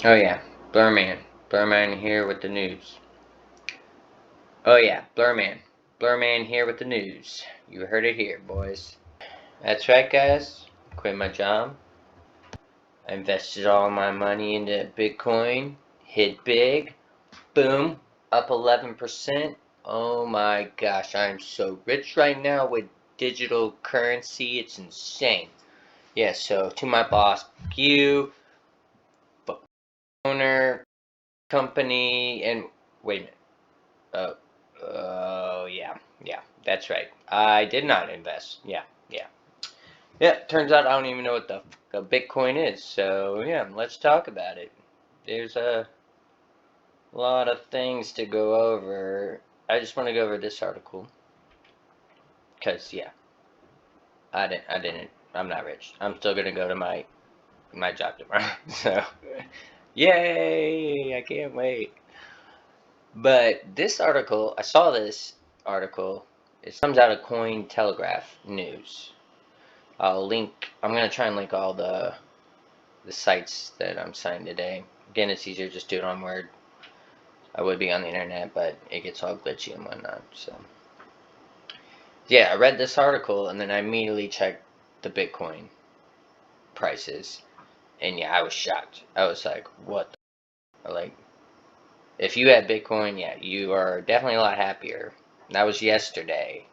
Oh yeah, Blurman. Blurman here with the news. Oh yeah, Blurman. Blurman here with the news. You heard it here, boys. That's right, guys. Quit my job. I invested all my money into Bitcoin. Hit big. Boom. Up 11%. Oh my gosh, I'm so rich right now with digital currency. It's insane. Yeah, so to my boss, you, owner, company, and wait a minute. Oh, yeah, that's right. I did not invest. Yeah. Yeah, turns out I don't even know what the Bitcoin is. So, yeah, let's talk about it. There's a lot of things to go over. I just want to go over this article because, yeah, I'm not rich. I'm still gonna go to my job tomorrow. So, yay! I can't wait. But this article, I saw this article. It comes out of Coin Telegraph News. I'm gonna try and link all the sites that I'm citing today. Again, it's easier just do it on Word. I would be on the internet, but it gets all glitchy and whatnot. So yeah, I read this article and then I immediately checked the Bitcoin prices, and yeah, I was shocked. I was like, what? Like, if you had Bitcoin, yeah, you are definitely a lot happier. That was yesterday.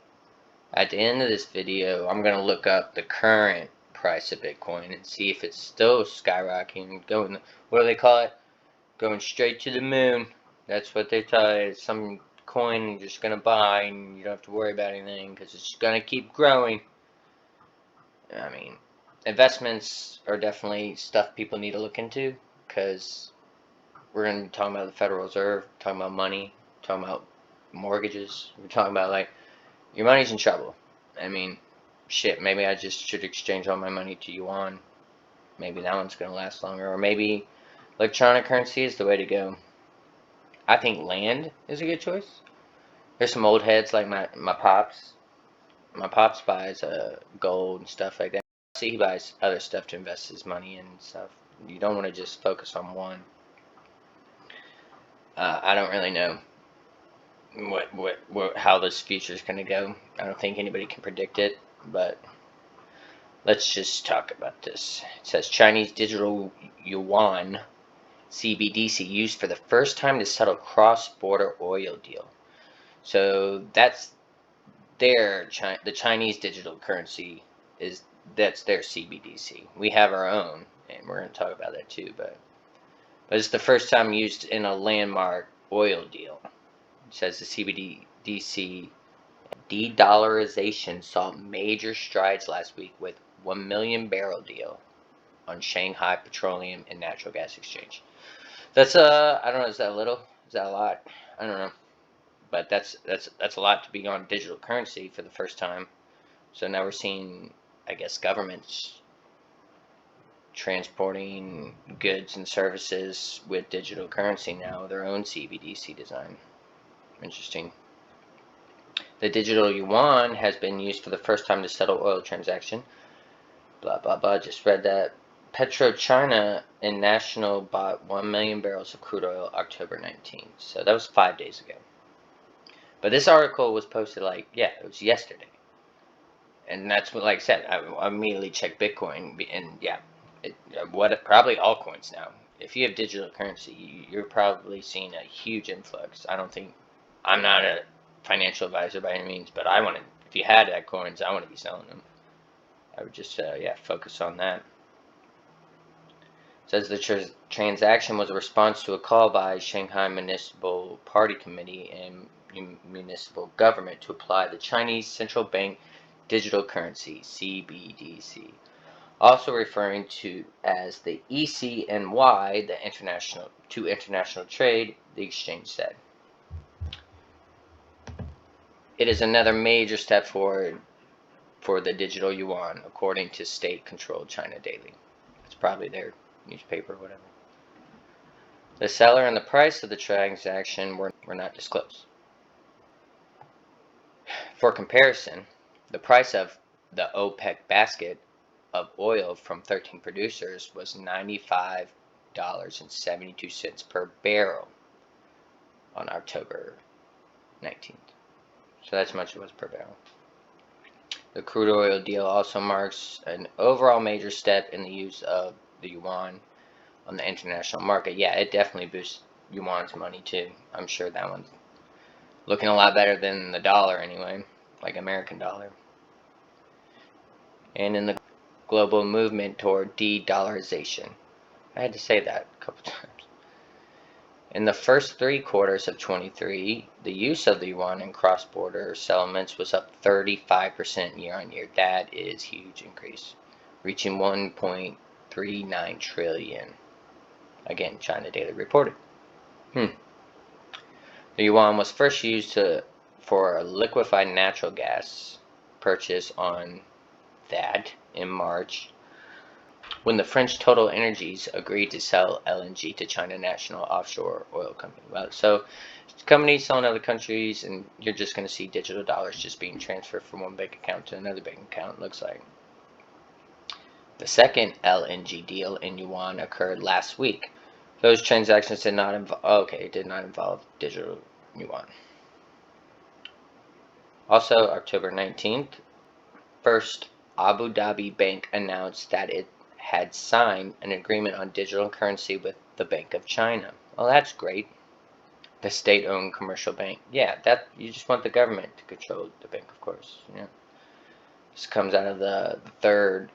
At the end of this video, I'm going to look up the current price of Bitcoin and see if it's still skyrocketing, going, what do they call it? Going straight to the moon. That's what they tell you. It's some coin you're just going to buy and you don't have to worry about anything because it's going to keep growing. I mean, investments are definitely stuff people need to look into because we're going to be talking about the Federal Reserve, talking about money, talking about mortgages. We're talking about, like, your money's in trouble. I mean, shit, maybe I just should exchange all my money to yuan. Maybe that one's going to last longer. Or maybe electronic currency is the way to go. I think land is a good choice. There's some old heads like my pops. My pops buys gold and stuff like that. See, he buys other stuff to invest his money in and stuff. You don't want to just focus on one. I don't really know how this future is going to go. I don't think anybody can predict it, but let's just talk about this. It says Chinese digital yuan CBDC used for the first time to settle cross-border oil deal. So that's the Chinese digital currency is that's their CBDC. We have our own, and we're going to talk about that too. But it's the first time used in a landmark oil deal. It says the CBDC de-dollarization saw major strides last week with 1 million barrel deal on Shanghai Petroleum and Natural Gas Exchange. That's I don't know, is that a little? Is that a lot? I don't know. But that's a lot to be on digital currency for the first time. So now we're seeing, I guess, governments transporting goods and services with digital currency now, their own CBDC design. Interesting. The digital yuan has been used for the first time to settle oil transaction. Blah, blah, blah. Just read that. PetroChina and National bought 1 million barrels of crude oil October 19th. So that was 5 days ago. But this article was posted it was yesterday. And that's what, like I said, I immediately checked Bitcoin, and yeah, probably all coins now. If you have digital currency, you're probably seeing a huge influx. I'm not a financial advisor by any means, but if you had that coins, I want to be selling them. I would just, focus on that. It says the transaction was a response to a call by Shanghai Municipal Party Committee and municipal government to apply the Chinese Central Bank digital currency, CBDC, also referring to as the ECNY, international trade, the exchange said. It is another major step forward for the digital yuan, according to state-controlled China Daily. It's probably their newspaper or whatever. The seller and the price of the transaction were not disclosed. For comparison, the price of the OPEC basket of oil from 13 producers was $95 $88.72 per barrel on October 19th. So that's how much it was per barrel. The crude oil deal also marks an overall major step in the use of the yuan on the international market. Yeah, it definitely boosts yuan's money too. I'm sure that one's looking a lot better than the dollar anyway, like American dollar. And in the global movement toward de-dollarization. I had to say that a couple times. In the first 3 quarters of 23, the use of the yuan in cross-border settlements was up 35% year on year. That is a huge increase, reaching 1.39 trillion. Again, China Daily reported. The yuan was first used for a liquefied natural gas purchase on that in March, when the French Total Energies agreed to sell LNG to China National Offshore Oil Company. Well, so companies selling other countries, and you're just going to see digital dollars just being transferred from one bank account to another bank account, it looks like. The second LNG deal in yuan occurred last week. Those transactions did not involve digital yuan. Also, October 19th, First Abu Dhabi Bank announced that it had signed an agreement on digital currency with the Bank of China. Well, that's great. The state-owned commercial bank. Yeah, that you just want the government to control the bank, of course. Yeah. This comes out of the Third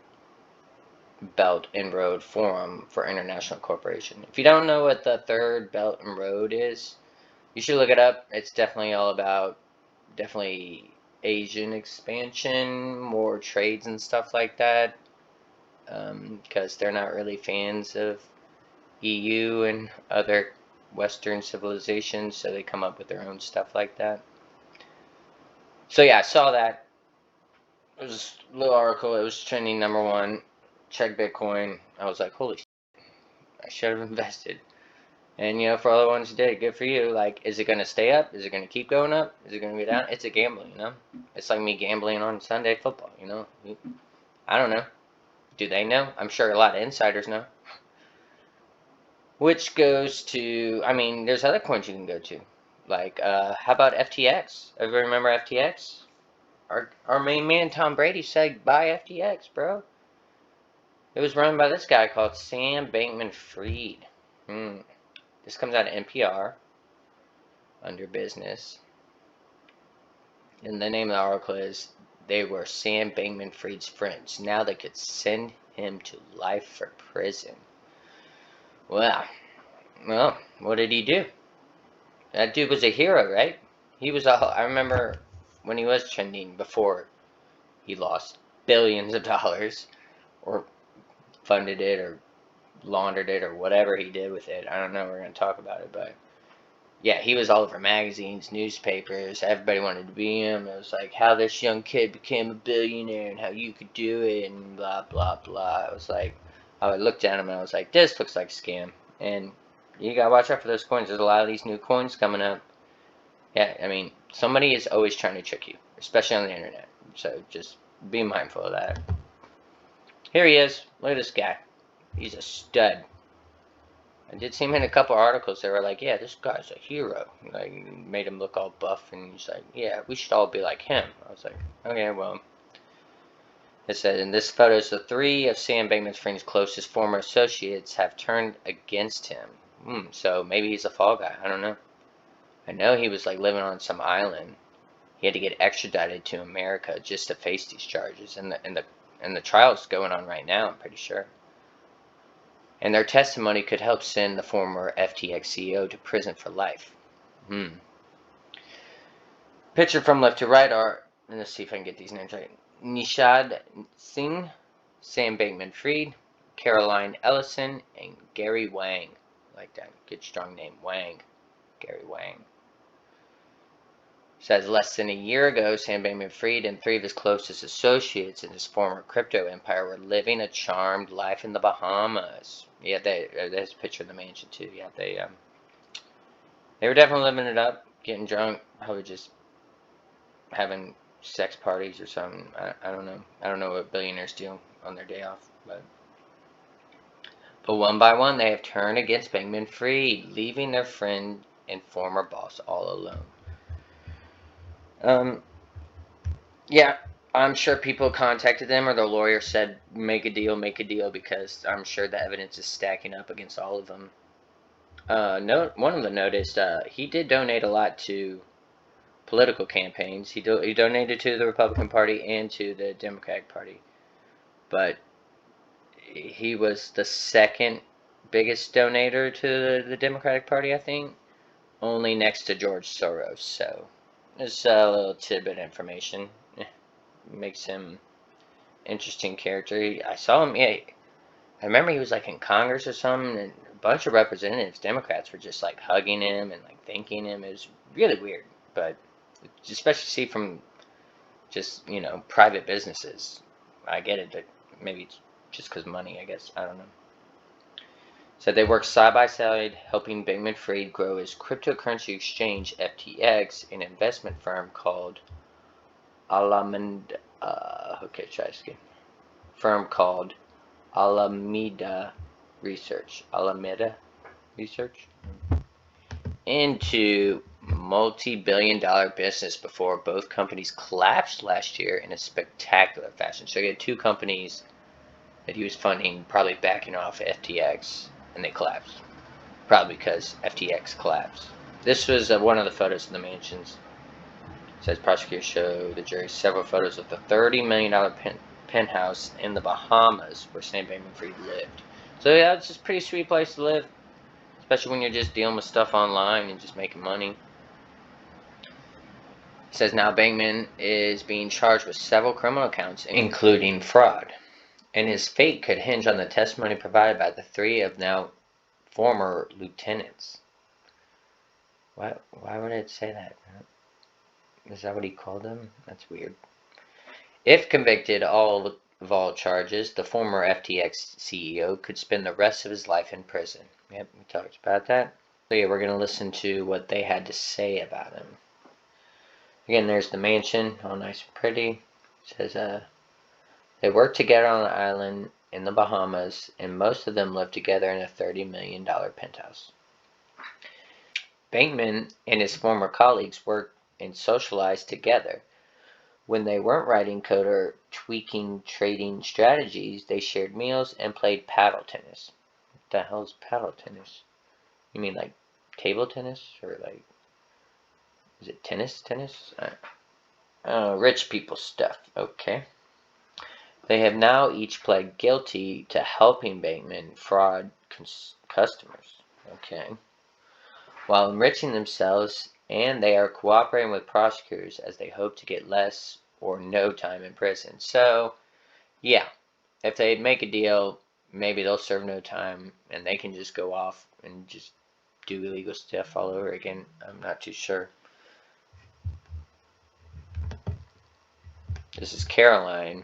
Belt and Road Forum for International Cooperation. If you don't know what the Third Belt and Road is, you should look it up. It's definitely all about Asian expansion, more trades and stuff like that, because they're not really fans of EU and other Western civilizations, so they come up with their own stuff like that. So yeah, I saw that. It was a little article. It was trending #1. Check Bitcoin. I was like, holy shit, I should have invested. And, for all the ones who did, good for you. Like, is it going to stay up? Is it going to keep going up? Is it going to go down? It's a gamble, It's like me gambling on Sunday football, I don't know. Do they know? I'm sure a lot of insiders know. Which goes to, there's other coins you can go to. Like, how about FTX? Everybody remember FTX? Our main man, Tom Brady, said, buy FTX, bro. It was run by this guy called Sam Bankman-Fried. This comes out of NPR, under business. And the name of the article is, they were Sam Bankman-Fried's friends. Now they could send him to life for prison. Well, what did he do? That dude was a hero, right? I remember when he was trending before he lost billions of dollars, or funded it, or laundered it, or whatever he did with it. I don't know, we're going to talk about it, but yeah, he was all over magazines, newspapers, everybody wanted to be him. It was like how this young kid became a billionaire and how you could do it and blah, blah, blah. I was like, I looked at him and I was like, this looks like a scam. And you gotta watch out for those coins. There's a lot of these new coins coming up. Yeah, somebody is always trying to trick you, especially on the internet. So just be mindful of that. Here he is. Look at this guy. He's a stud. I did see him in a couple articles. They were like, yeah, this guy's a hero. Like, made him look all buff, and he's like, yeah, we should all be like him. I was like, okay, well. It said, in this photo, the 3 of Sam Bankman-Fried's closest former associates have turned against him. So maybe he's a fall guy. I don't know. I know he was like living on some island. He had to get extradited to America just to face these charges, and the trial's going on right now, I'm pretty sure. And their testimony could help send the former FTX CEO to prison for life. Picture from left to right are, let's see if I can get these names right, Nishad Singh, Sam Bankman-Fried, Caroline Ellison, and Gary Wang. Like that, good strong name, Wang. Gary Wang. Says less than a year ago, Sam Bankman-Fried and 3 of his closest associates in his former crypto empire were living a charmed life in the Bahamas. Yeah, there's a picture of the mansion too. Yeah, they were definitely living it up, getting drunk, probably just having sex parties or something. I don't know. I don't know what billionaires do on their day off, but But one by one, they have turned against Bankman-Fried, leaving their friend and former boss all alone. Yeah, I'm sure people contacted them or their lawyer said, make a deal, because I'm sure the evidence is stacking up against all of them. One of them noticed he did donate a lot to political campaigns. He donated to the Republican Party and to the Democratic Party, but he was the second biggest donor to the Democratic Party, I think, only next to George Soros. So there's a little tidbit of information. Makes him interesting character. I saw him. Yeah, I remember he was like in Congress or something, and a bunch of representatives, Democrats, were just like hugging him and like thanking him. It was really weird, but especially see from just private businesses. I get it that maybe it's just because money. I guess I don't know. So they work side by side, helping Bankman-Fried grow his cryptocurrency exchange FTX, an investment firm called Alameda. Okay, try this again. Firm called Alameda Research. Alameda Research into multi-billion-dollar business before both companies collapsed last year in a spectacular fashion. So he had two companies that he was funding, probably backing off FTX, and they collapsed. Probably because FTX collapsed. This was one of the photos of the mansions. It says prosecutors show the jury several photos of the $30 million penthouse in the Bahamas where Sam Bankman-Fried lived. So yeah, it's just a pretty sweet place to live, especially when you're just dealing with stuff online and just making money. It says now Bankman is being charged with several criminal counts, including fraud, and his fate could hinge on the testimony provided by the three of now former lieutenants. Why would it say that? Is that what he called them? That's weird. If convicted of all charges, the former FTX CEO could spend the rest of his life in prison. Yep, we talked about that. So yeah, we're going to listen to what they had to say about him. Again, there's the mansion, all nice and pretty. It says they worked together on an island in the Bahamas, and most of them lived together in a $30 million penthouse. Bankman and his former colleagues worked and socialized together. When they weren't writing code or tweaking trading strategies, they shared meals and played paddle tennis. What the hell is paddle tennis? You mean like table tennis? Or like, is it tennis? Rich people stuff. Okay. They have now each pled guilty to helping Bankman fraud customers. Okay. While enriching themselves, and they are cooperating with prosecutors as they hope to get less or no time in prison. So, yeah, if they make a deal, maybe they'll serve no time and they can just go off and just do illegal stuff all over again. I'm not too sure. This is Caroline.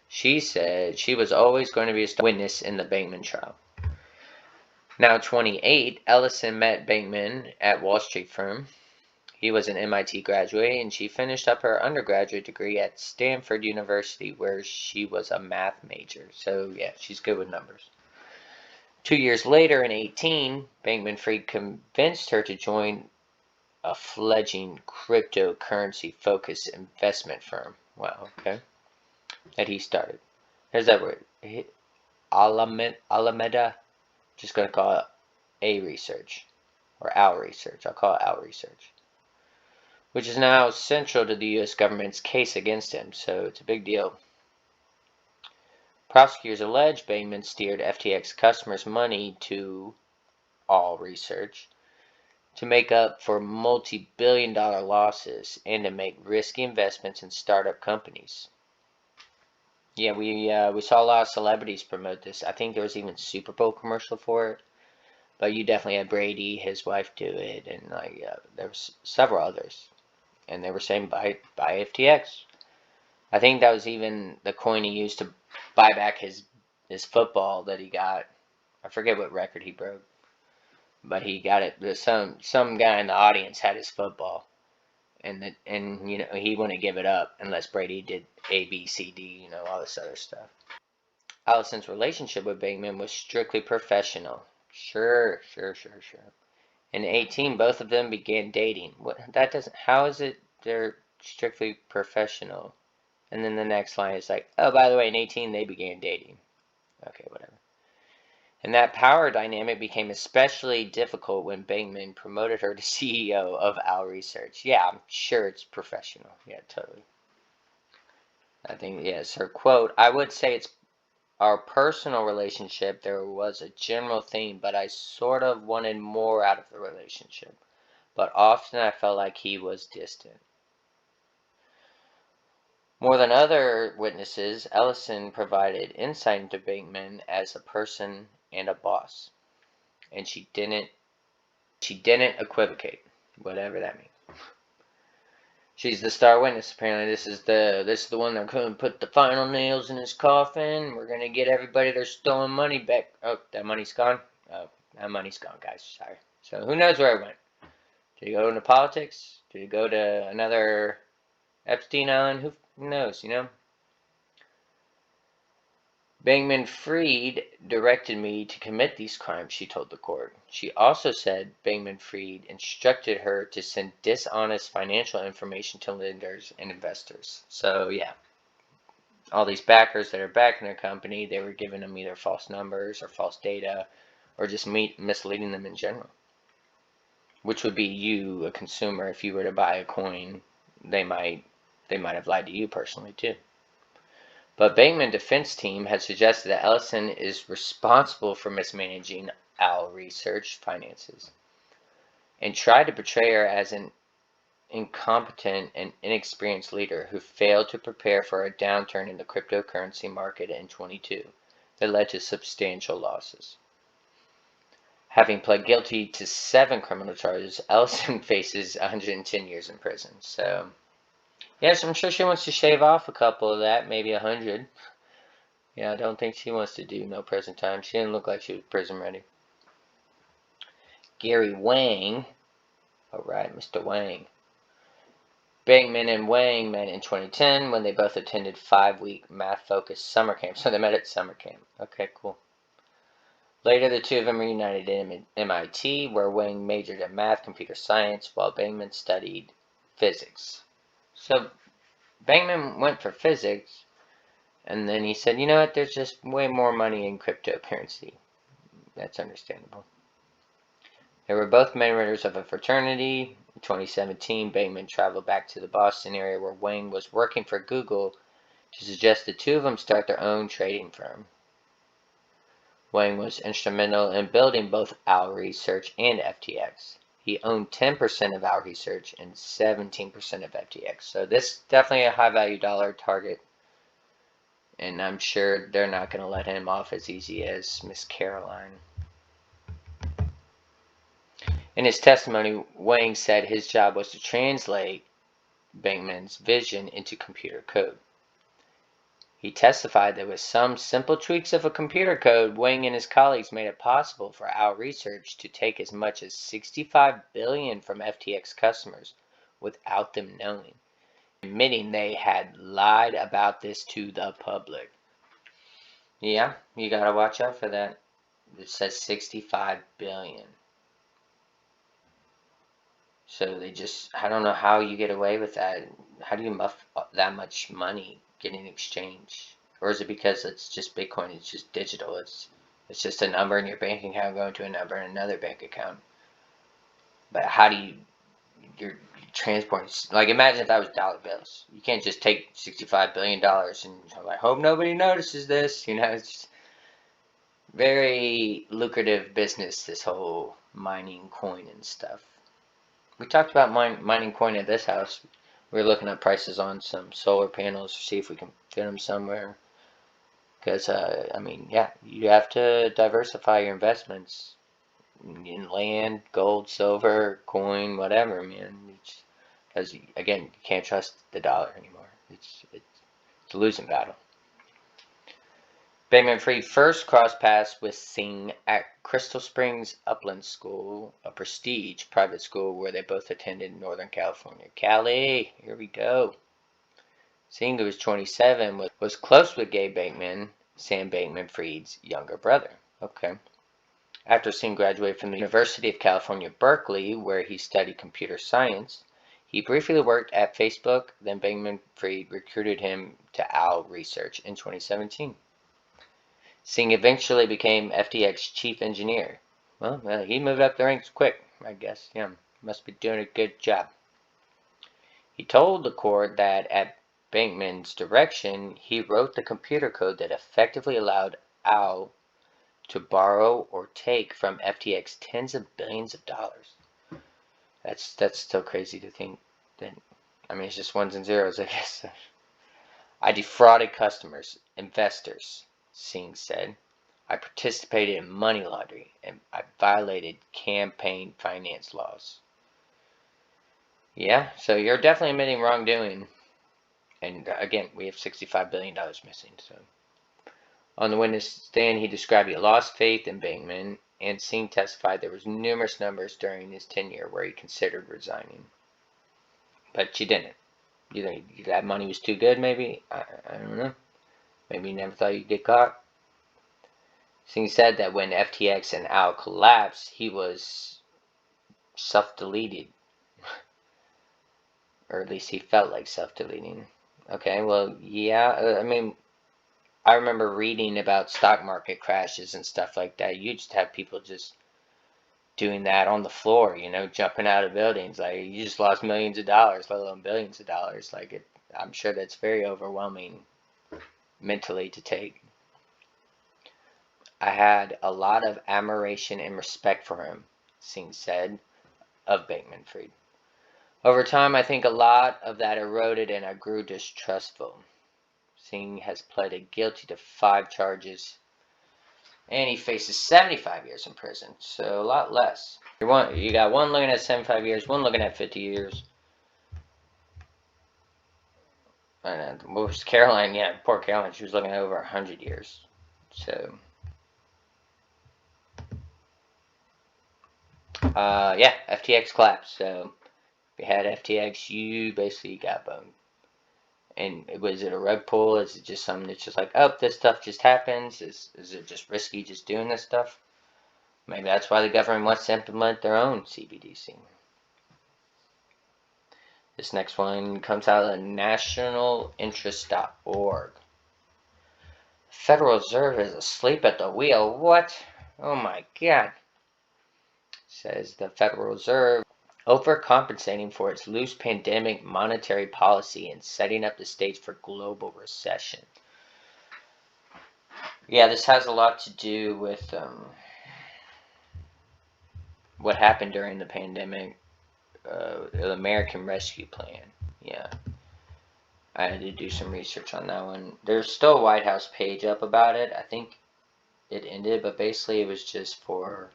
She said she was always going to be a witness in the Bankman trial. Now 28, Ellison met Bankman at Wall Street firm. He was an MIT graduate, and she finished up her undergraduate degree at Stanford University, where she was a math major. So, yeah, she's good with numbers. 2 years later, in 18, Bankman-Fried convinced her to join a fledgling cryptocurrency-focused investment firm. Wow, okay. That he started. There's that word. Alameda. Just going to call it A Research. Or Our Research. I'll call it Our Research. Which is now central to the U.S. government's case against him, so it's a big deal. Prosecutors allege Bankman steered FTX customers' money to All Research to make up for multi-billion-dollar losses and to make risky investments in startup companies. Yeah, we saw a lot of celebrities promote this. I think there was even a Super Bowl commercial for it. But you definitely had Brady, his wife, do it, and there was several others. And they were saying buy FTX. I think that was even the coin he used to buy back his football that he got. I forget what record he broke, but he got it. Some guy in the audience had his football, and he wouldn't give it up unless Brady did A, B, C, D, all this other stuff. Allison's relationship with Bankman was strictly professional. Sure. In 18, both of them began dating. What that doesn't how is it they're strictly professional? And then the next line is like, oh, by the way, in 18 they began dating. Okay, whatever. And that power dynamic became especially difficult when Bankman promoted her to CEO of Owl Research. Yeah, I'm sure it's professional. Yeah, totally. I think, yes, her quote, I would say it's our personal relationship. There was a general theme, but I sort of wanted more out of the relationship. But often I felt like he was distant. More than other witnesses, Ellison provided insight into Bankman as a person and a boss. And she didn't equivocate, whatever that means. She's the star witness. Apparently, this is the one that couldn't put the final nails in his coffin. We're gonna get everybody their stolen money back. Oh, that money's gone. Oh, that money's gone, guys. Sorry. So who knows where it went? Did he go into politics? Did he go to another Epstein Island? Who knows? You know. Bankman-Fried directed me to commit these crimes, she told the court. She also said Bankman-Fried instructed her to send dishonest financial information to lenders and investors. So, yeah, all these backers that are backing their company, they were giving them either false numbers or false data or just misleading them in general. Which would be you, a consumer, if you were to buy a coin, they might have lied to you personally too. But Bankman defense team had suggested that Ellison is responsible for mismanaging Owl Research finances and tried to portray her as an incompetent and inexperienced leader who failed to prepare for a downturn in the cryptocurrency market in 22 that led to substantial losses. Having pled guilty to 7 criminal charges, Ellison faces 110 years in prison. So, yes, I'm sure she wants to shave off a couple of that, maybe 100. Yeah, I don't think she wants to do no prison time. She didn't look like she was prison ready. Gary Wang. Alright, Mr. Wang. Bankman and Wang met in 2010 when they both attended 5-week math-focused summer camp. So they met at summer camp. Okay, cool. Later, the two of them reunited at MIT, where Wang majored in math, computer science, while Bankman studied physics. So Bankman went for physics, and then he said, you know what, there's just way more money in cryptocurrency. That's understandable. They were both members of a fraternity. In 2017, Bankman traveled back to the Boston area where Wang was working for Google to suggest the two of them start their own trading firm. Wang was instrumental in building both Owl Research and FTX. He owned 10% of Owl Research and 17% of FTX. So this is definitely a high-value dollar target. And I'm sure they're not going to let him off as easy as Miss Caroline. In his testimony, Wang said his job was to translate Bankman's vision into computer code. He testified that with some simple tweaks of a computer code, Wang and his colleagues made it possible for Owl Research to take as much as $65 billion from FTX customers without them knowing, admitting they had lied about this to the public. Yeah, you gotta watch out for that. It says 65 billion. So they just, I don't know how you get away with that. How do you muff that much money getting exchanged? Or is it because it's just Bitcoin, it's just digital, it's just a number in your bank account going to a number in another bank account. But how do you're transporting, like imagine if that was dollar bills. You can't just take $65 billion and I hope nobody notices this, you know, it's very lucrative business, this whole mining coin and stuff. We talked about mining coin at this house. We were looking at prices on some solar panels to see if we can fit them somewhere. Because, I mean, yeah, you have to diversify your investments in land, gold, silver, coin, whatever, man. Because, again, you can't trust the dollar anymore. It's a losing battle. Bankman-Fried first crossed paths with Singh at Crystal Springs Upland School, a prestige private school where they both attended in Northern California. Cali, here we go. Singh, who was 27, was close with Gabe Bankman Sam Bankman-Fried's younger brother. Okay. After Singh graduated from the University of California, Berkeley, where he studied computer science, he briefly worked at Facebook. Then Bankman-Fried recruited him to Owl Research in 2017. Singh eventually became FTX chief engineer. Well, he moved up the ranks quick, I guess. Yeah, must be doing a good job. He told the court that at Bankman's direction, he wrote the computer code that effectively allowed Owl to borrow or take from FTX tens of billions of dollars. That's still crazy to think that. I mean, it's just ones and zeros, I guess. I defrauded customers, investors, Singh said. I participated in money laundering, and I violated campaign finance laws. Yeah, so you're definitely admitting wrongdoing. And again, we have $65 billion missing. So, on the witness stand, he described he lost faith in Bankman, and Singh testified there was numerous numbers during his tenure where he considered resigning. But you didn't. You think that money was too good, maybe? I don't know. Maybe you never thought you'd get caught. Singh said that when FTX and Owl collapsed, he was self-deleted. Or at least he felt like self-deleting. Okay, well, yeah, I mean, I remember reading about stock market crashes and stuff like that. You just have people just doing that on the floor, jumping out of buildings. Like, you just lost millions of dollars, let alone billions of dollars. Like, I'm sure that's very overwhelming mentally to take. I had a lot of admiration and respect for him, Singh said of Bankman-Fried. Over time, I think a lot of that eroded and I grew distrustful. Singh has pleaded guilty to 5 charges and he faces 75 years in prison, so a lot less. You got one looking at 75 years, one looking at 50 years. And Caroline, yeah, poor Caroline, she was looking at over 100 years. So, yeah, FTX collapsed. So, if you had FTX, you basically got boned. And was it a rug pull? Is it just something that's just like, oh, this stuff just happens? Is it just risky just doing this stuff? Maybe that's why the government wants to implement their own CBDC. This next one comes out of nationalinterest.org. Federal Reserve is asleep at the wheel. What? Oh my God. Says the Federal Reserve overcompensating for its loose pandemic monetary policy and setting up the stage for global recession. Yeah, this has a lot to do with what happened during the pandemic, the American Rescue Plan. Yeah, I had to do some research on that one. There's still a White House page up about it. I think it ended, but basically it was just for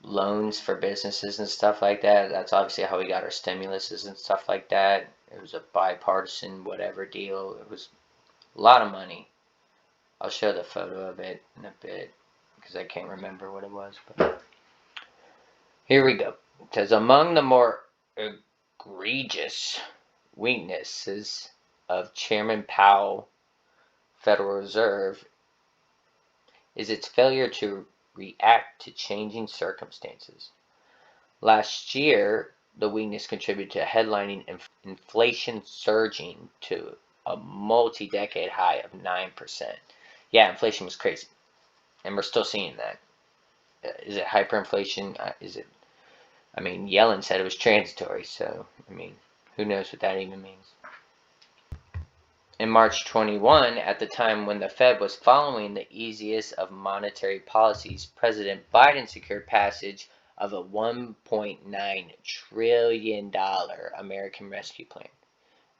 loans for businesses and stuff like that. That's obviously how we got our stimuluses and stuff like that. It was a bipartisan whatever deal. It was a lot of money. I'll show the photo of it in a bit because I can't remember what it was. But here we go. It says among the more egregious weaknesses of Chairman Powell, Federal Reserve, is its failure to react to changing circumstances. Last year, the weakness contributed to headlining inflation surging to a multi-decade high of 9%. Yeah, inflation was crazy, and we're still seeing that. Is it hyperinflation? I mean, Yellen said it was transitory, so, I mean, who knows what that even means. In March 21, at the time when the Fed was following the easiest of monetary policies, President Biden secured passage of a $1.9 trillion American Rescue Plan.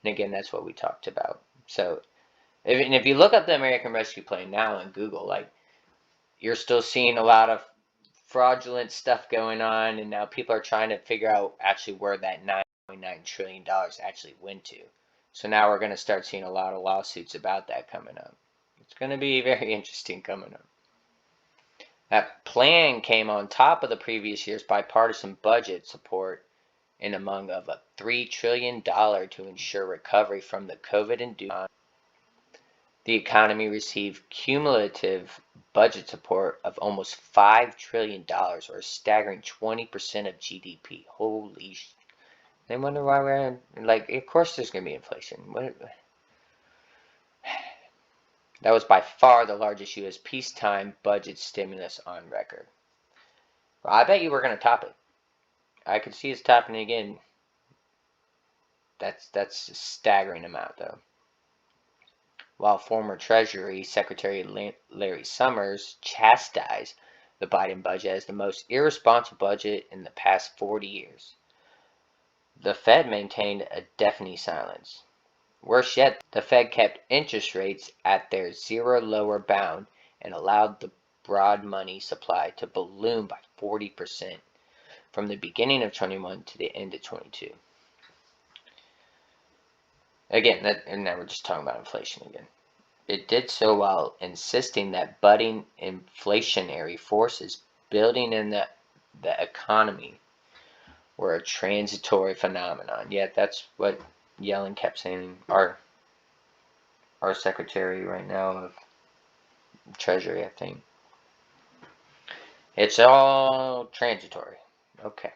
And again, that's what we talked about. So, if you look up the American Rescue Plan now in Google, like, you're still seeing a lot of fraudulent stuff going on, and now people are trying to figure out actually where that $9.9 trillion actually went to. So now we're going to start seeing a lot of lawsuits about that coming up. It's going to be very interesting coming up. That plan came on top of the previous year's bipartisan budget support in among of a $3 trillion to ensure recovery from the COVID-induced. The economy received cumulative budget support of almost $5 trillion, or a staggering 20% of GDP. Holy sh! They wonder why we're like, of course there's going to be inflation. That was by far the largest U.S. peacetime budget stimulus on record. Well, I bet you we're going to top it. I could see us topping it again. That's a staggering amount, though. While former Treasury Secretary Larry Summers chastised the Biden budget as the most irresponsible budget in the past 40 years, the Fed maintained a deafening silence. Worse yet, the Fed kept interest rates at their zero lower bound and allowed the broad money supply to balloon by 40% from the beginning of 21 to the end of 22. Again, and now we're just talking about inflation again. It did so while insisting that budding inflationary forces building in the economy were a transitory phenomenon. Yet that's what Yellen kept saying. Our secretary right now of Treasury, I think. It's all transitory. Okay.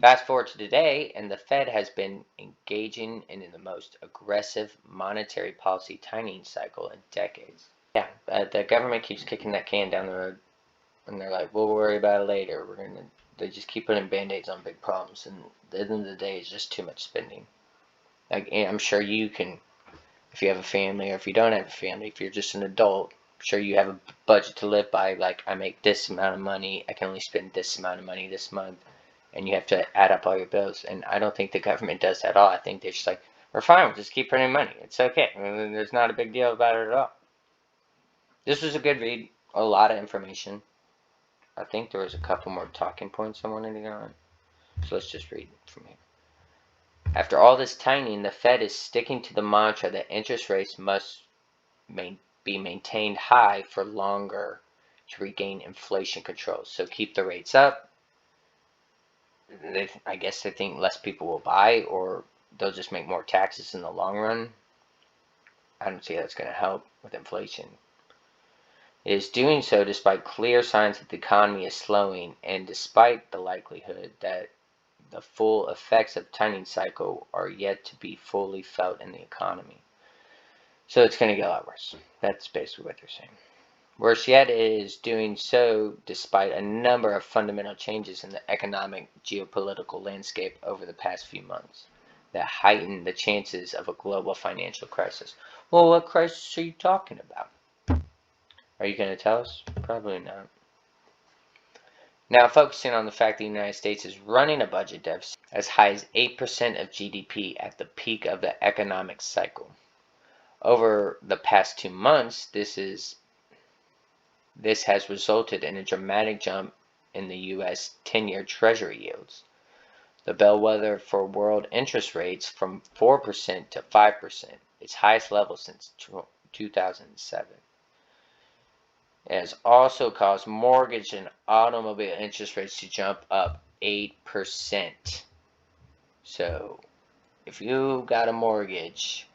Fast forward to today, and the Fed has been engaging in the most aggressive monetary policy tightening cycle in decades. Yeah, the government keeps kicking that can down the road, and they're like, "We'll worry about it later." They just keep putting band-aids on big problems, and at the end of the day, it's just too much spending. Like, I'm sure you can, if you have a family, or if you don't have a family, if you're just an adult, I'm sure you have a budget to live by. Like, I make this amount of money, I can only spend this amount of money this month. And you have to add up all your bills. And I don't think the government does that at all. I think they're just like, we're fine, we'll just keep printing money. It's okay. There's not a big deal about it at all. This was a good read. A lot of information. I think there was a couple more talking points I wanted to go on. So let's just read from here. After all this tightening, the Fed is sticking to the mantra that interest rates must be maintained high for longer to regain inflation control. So keep the rates up. I guess they think less people will buy, or they'll just make more taxes in the long run. I don't see that's going to help with inflation. It is doing so despite clear signs that the economy is slowing, and despite the likelihood that the full effects of the tightening cycle are yet to be fully felt in the economy. So it's going to get a lot worse. That's basically what they're saying. Worse yet, it is doing so despite a number of fundamental changes in the economic geopolitical landscape over the past few months that heighten the chances of a global financial crisis. Well, what crisis are you talking about? Are you going to tell us? Probably not. Now, focusing on the fact the United States is running a budget deficit as high as 8% of GDP at the peak of the economic cycle. Over the past 2 months, this has resulted in a dramatic jump in the U.S. 10-year Treasury yields, the bellwether for world interest rates, from 4% to 5%, its highest level since 2007. It has also caused mortgage and automobile interest rates to jump up 8%. So if you got a mortgage,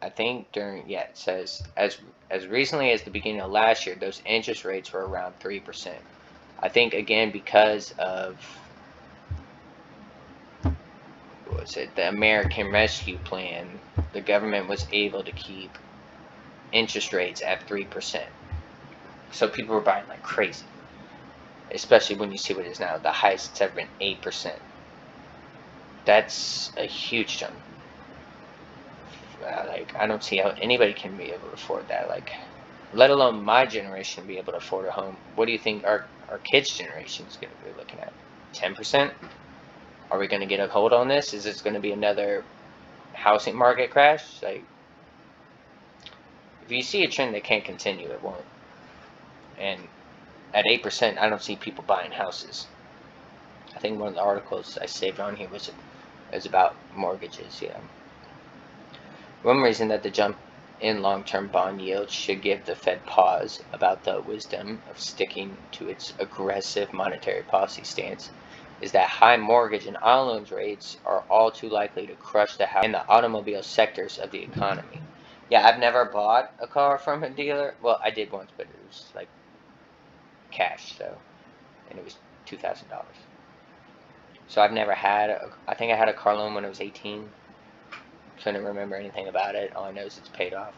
I think it says as recently as the beginning of last year, those interest rates were around 3%. I think, again, because of, the American Rescue Plan, the government was able to keep interest rates at 3%. So people were buying like crazy, especially when you see what it is now. The highest it's ever been, 8%. That's a huge jump. I don't see how anybody can be able to afford that. Let alone my generation be able to afford a home. What do you think our kids' generation is going to be looking at? 10%? Are we going to get a hold on this? Is this going to be another housing market crash? If you see a trend that can't continue, it won't. And at 8%, I don't see people buying houses. I think one of the articles I saved on here was about mortgages. Yeah. One reason that the jump in long-term bond yields should give the Fed pause about the wisdom of sticking to its aggressive monetary policy stance is that high mortgage and auto loans rates are all too likely to crush the house and the automobile sectors of the economy. Yeah, I've never bought a car from a dealer. Well, I did once, but it was like cash, so, and it was $2,000. So I've never had. I think I had a car loan when I was 18. Couldn't remember anything about it. All I know is it's paid off.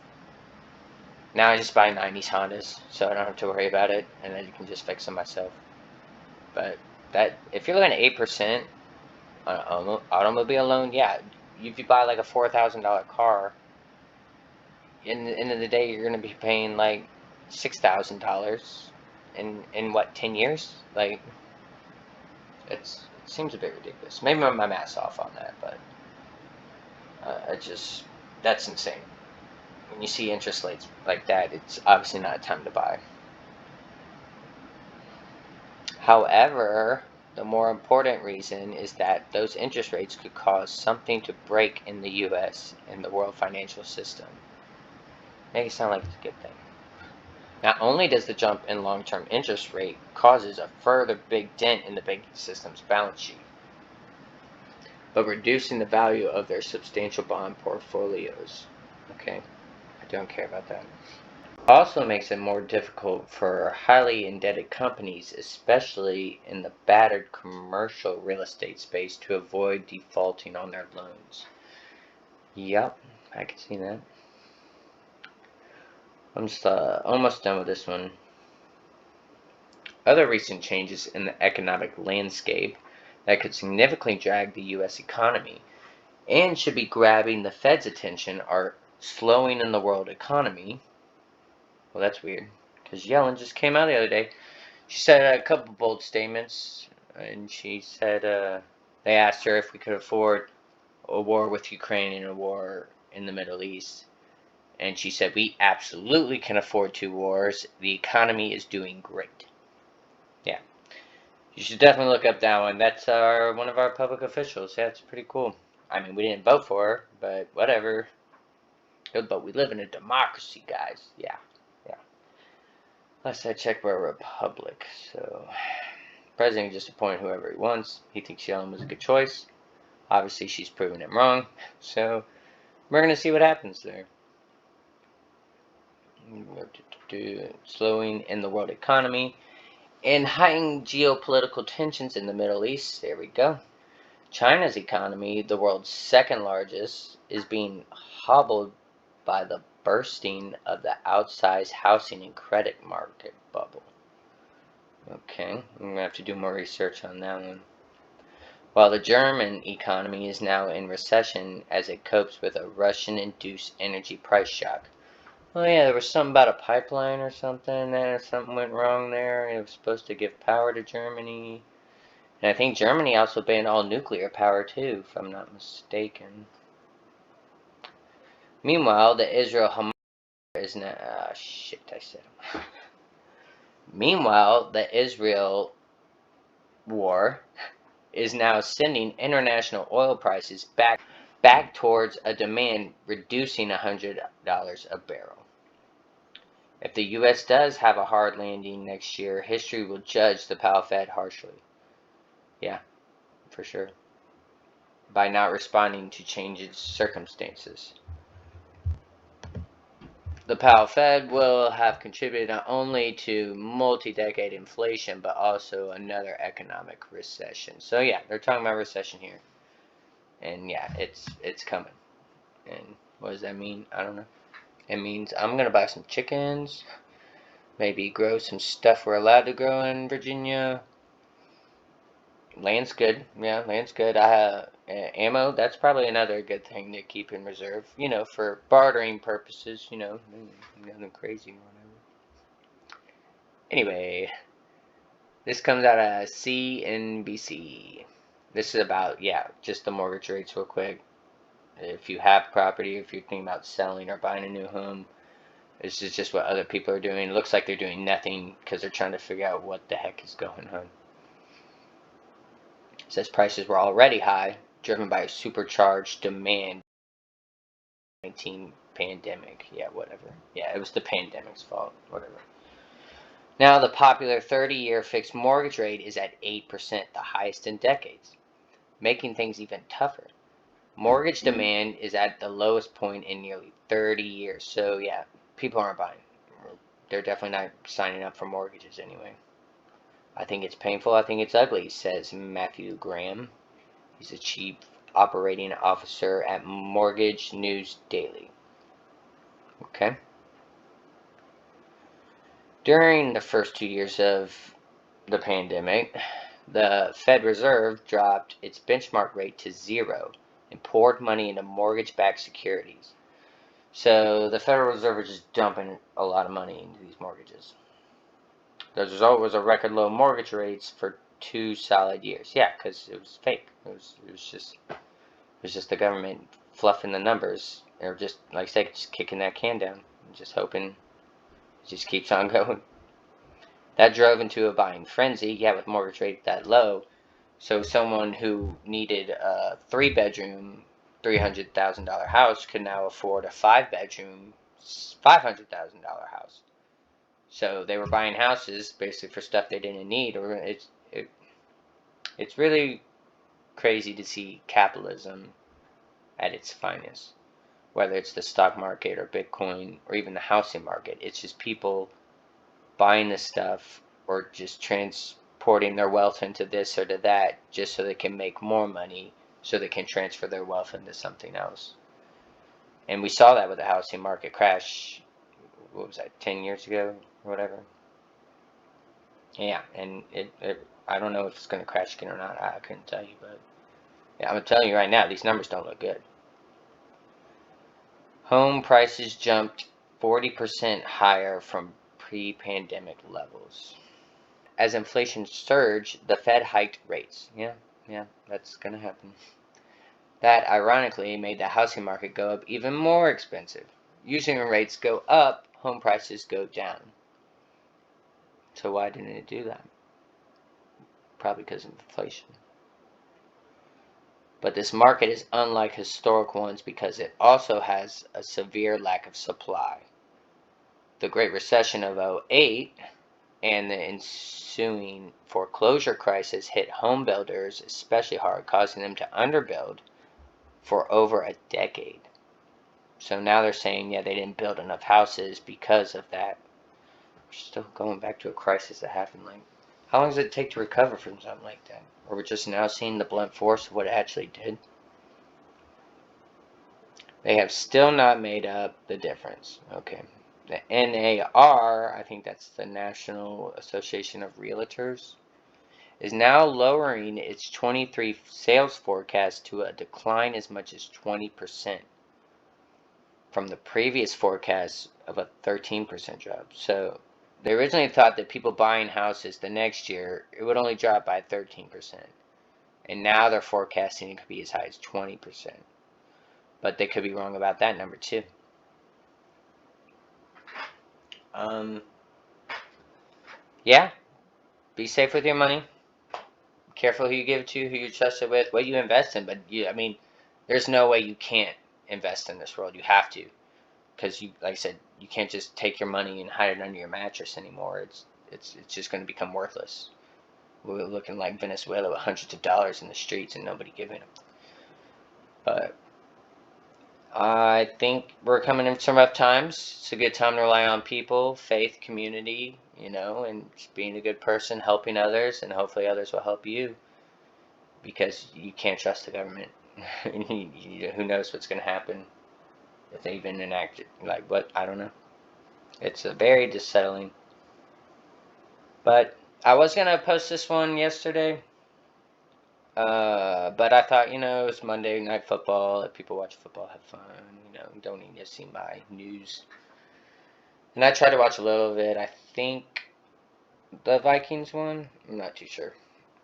Now I just buy 90s Hondas, so I don't have to worry about it, and then you can just fix them myself. But that, if you're looking at 8% on an automobile loan, yeah, if you buy like a $4,000 car, in the end of the day, you're gonna be paying like $6,000 in what, 10 years? Like, it seems a bit ridiculous. Maybe my math's off on that, but it just, that's insane. When you see interest rates like that, it's obviously not a time to buy. However, the more important reason is that those interest rates could cause something to break in the U.S. and the world financial system. Make it sound like it's a good thing. Not only does the jump in long-term interest rate causes a further big dent in the banking system's balance sheet, but reducing the value of their substantial bond portfolios. Okay, I don't care about that. Also makes it more difficult for highly indebted companies, especially in the battered commercial real estate space, to avoid defaulting on their loans. Yep, I can see that. I'm just almost done with this one. Other recent changes in the economic landscape that could significantly drag the U.S. economy and should be grabbing the Fed's attention are slowing in the world economy. Well, that's weird, because Yellen just came out the other day. She said a couple bold statements, and she said they asked her if we could afford a war with Ukraine and a war in the Middle East. And she said, we absolutely can afford 2 wars. The economy is doing great. Yeah. You should definitely look up that one. That's one of our public officials. Yeah, it's pretty cool. I mean, we didn't vote for her, but whatever. But we live in a democracy, guys. Yeah. Yeah. Last I checked, we're a republic, so president can just appoint whoever he wants. He thinks Yellen was a good choice. Obviously, she's proven him wrong. So we're going to see what happens there. Slowing in the world economy and heightened geopolitical tensions in the Middle East. There we go. China's economy, the world's second largest, is being hobbled by the bursting of the outsized housing and credit market bubble. Okay, I'm going to have to do more research on that one. While the German economy is now in recession as it copes with a Russian-induced energy price shock. Oh yeah, there was something about a pipeline or something, and something went wrong there. It was supposed to give power to Germany. And I think Germany also banned all nuclear power too, if I'm not mistaken. Meanwhile, the Israel-Hamas is now... shit, I said. Meanwhile, the Israel war is now sending international oil prices back towards a demand, reducing $100 a barrel. If the U.S. does have a hard landing next year, history will judge the Powell Fed harshly. Yeah, for sure. By not responding to changed circumstances. The Powell Fed will have contributed not only to multi-decade inflation, but also another economic recession. So yeah, they're talking about recession here. And yeah, it's coming. And what does that mean? I don't know. It means I'm going to buy some chickens, maybe grow some stuff we're allowed to grow in Virginia. Land's good. Yeah, land's good. I have ammo. That's probably another good thing to keep in reserve, for bartering purposes, nothing crazy or whatever. Anyway, this comes out of CNBC. This is about, just the mortgage rates real quick. If you have property, if you're thinking about selling or buying a new home, this is just what other people are doing. It looks like they're doing nothing because they're trying to figure out what the heck is going on. It says prices were already high, driven by a supercharged demand. 19 pandemic. Yeah, whatever. Yeah, it was the pandemic's fault. Whatever. Now the popular 30-year fixed mortgage rate is at 8%, the highest in decades, making things even tougher. Mortgage demand is at the lowest point in nearly 30 years. So yeah, people aren't buying. They're definitely not signing up for mortgages anyway. I think it's painful. I think it's ugly, says Matthew Graham. He's the chief operating officer at Mortgage News Daily. Okay. During the first 2 years of the pandemic, the Fed Reserve dropped its benchmark rate to zero and poured money into mortgage-backed securities. So the Federal Reserve is just dumping a lot of money into these mortgages. The result was a record low mortgage rates for 2 solid years. Yeah, because it was fake. It was just the government fluffing the numbers, or just like I said, just kicking that can down, and just hoping it just keeps on going. That drove into a buying frenzy. Yeah, with mortgage rates that low, so someone who needed a 3-bedroom, $300,000 house could now afford a 5-bedroom, $500,000 house. So they were buying houses basically for stuff they didn't need, or it's really crazy to see capitalism at its finest. Whether it's the stock market or Bitcoin or even the housing market, it's just people buying this stuff or just transporting their wealth into this or to that just so they can make more money, so they can transfer their wealth into something else. And we saw that with the housing market crash, what was that, 10 years ago or whatever? Yeah, and I don't know if it's going to crash again or not. I couldn't tell you, but yeah, I'm telling you right now, these numbers don't look good. Home prices jumped 40% higher from pre-pandemic levels. As inflation surged, the Fed hiked rates. Yeah, that's going to happen. That, ironically, made the housing market go up even more expensive. Usually when rates go up, home prices go down. So why didn't it do that? Probably because of inflation. But this market is unlike historic ones because it also has a severe lack of supply. The Great Recession of '08 and the ensuing foreclosure crisis hit home builders especially hard, causing them to underbuild for over a decade. So now they're saying, yeah, they didn't build enough houses because of that. We're still going back to a crisis that happened. Like, how long does it take to recover from something like that? Or we're just now seeing the blunt force of what it actually did? They have still not made up the difference. Okay. The NAR, I think that's the National Association of Realtors, is now lowering its 23 sales forecast to a decline as much as 20% from the previous forecast of a 13% drop. So they originally thought that people buying houses the next year, it would only drop by 13%. And now they're forecasting it could be as high as 20%. But they could be wrong about that number too. Yeah, be safe with your money. Careful who you give it to, who you trust it with, what you invest in. But I mean, there's no way you can't invest in this world. You have to, because like I said, you can't just take your money and hide it under your mattress anymore. It's just going to become worthless. We're looking like Venezuela with hundreds of dollars in the streets and nobody giving them. But I think we're coming in some rough times. It's a good time to rely on people, faith, community, and just being a good person, helping others, and hopefully others will help you, because you can't trust the government. Who knows what's going to happen if they even enact it? Like, what? I don't know. It's very unsettling. But I was going to post this one yesterday, but I thought, it's Monday Night Football. Let people watch football, have fun. Don't need to see my news. And I tried to watch a little of it. I think the Vikings won. I'm not too sure.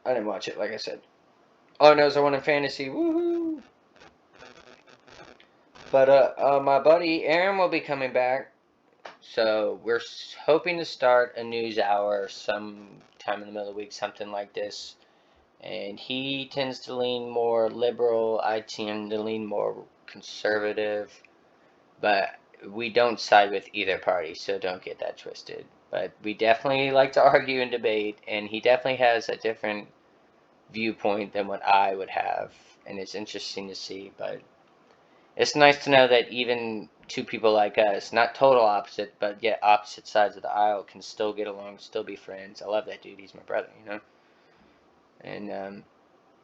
I didn't watch it, like I said. All I know is I won in fantasy. Woohoo! But my buddy Aaron will be coming back. So we're hoping to start a news hour sometime in the middle of the week, something like this. And he tends to lean more liberal. I tend to lean more conservative. But we don't side with either party, so don't get that twisted. But we definitely like to argue and debate, and he definitely has a different viewpoint than what I would have. and it's interesting to see. But it's nice to know that even two people like us, not total opposite, but yet opposite sides of the aisle, can still get along, still be friends. I love that dude. He's my brother, And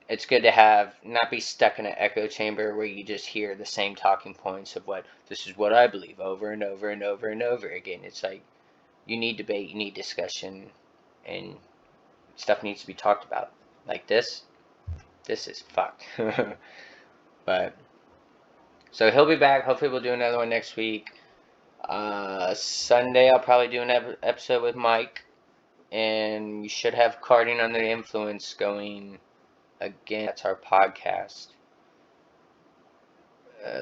it's good to have not be stuck in an echo chamber where you just hear the same talking points of what this is what I believe over and over and over and over again. It's like you need debate, you need discussion, and stuff needs to be talked about. Like this is fucked. But so he'll be back. Hopefully we'll do another one next week. Sunday I'll probably do an episode with Mike, and we should have Carding Under the Influence going again. That's our podcast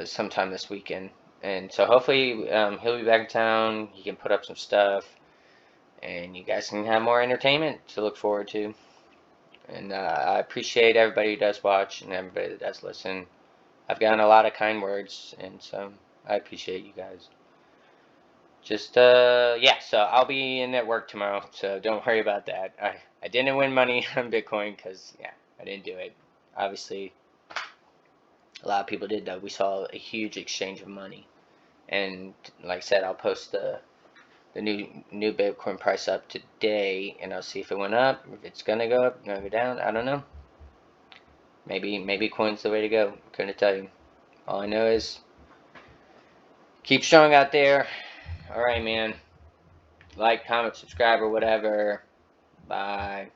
sometime this weekend. And so hopefully he'll be back in town. He can put up some stuff, and you guys can have more entertainment to look forward to. And I appreciate everybody who does watch and everybody that does listen. I've gotten a lot of kind words, and so I appreciate you guys. Just yeah, so I'll be in at work tomorrow, so don't worry about that. I didn't win money on Bitcoin because yeah, I didn't do it. Obviously, a lot of people did though. We saw a huge exchange of money, and like I said, I'll post the new Bitcoin price up today, and I'll see if it went up, if it's gonna go up, gonna go down. I don't know. Maybe coin's the way to go. Couldn't tell you. All I know is keep strong out there. All right, man. Like, comment, subscribe, or whatever. Bye.